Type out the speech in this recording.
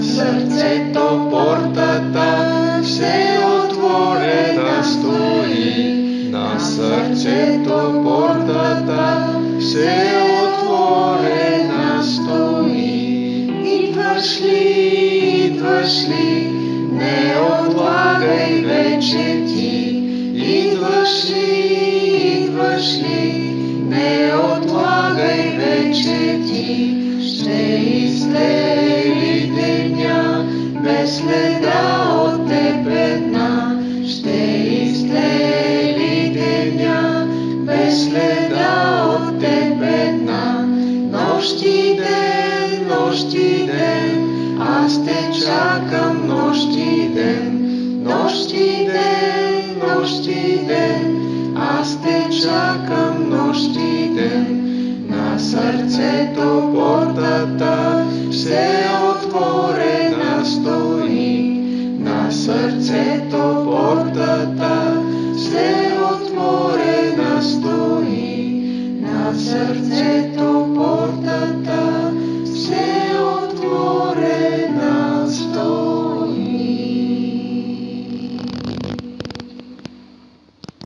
сърцето портата все отворена стои. На сърцето портата все отворена стои. Идваш ли, не отлагай вече ти. Идваш ли, не отлагай вече ти. Ще излеви деня, без следа от теб една. Ще излеви деня, без следа от теб една. Нощ и ден, аз те чакам нощ и ден. Нощ и ден, аз те чакам нощ и ден. На сърцето портата все отворена стои. На сърцето портата все отворена стои. На сърцето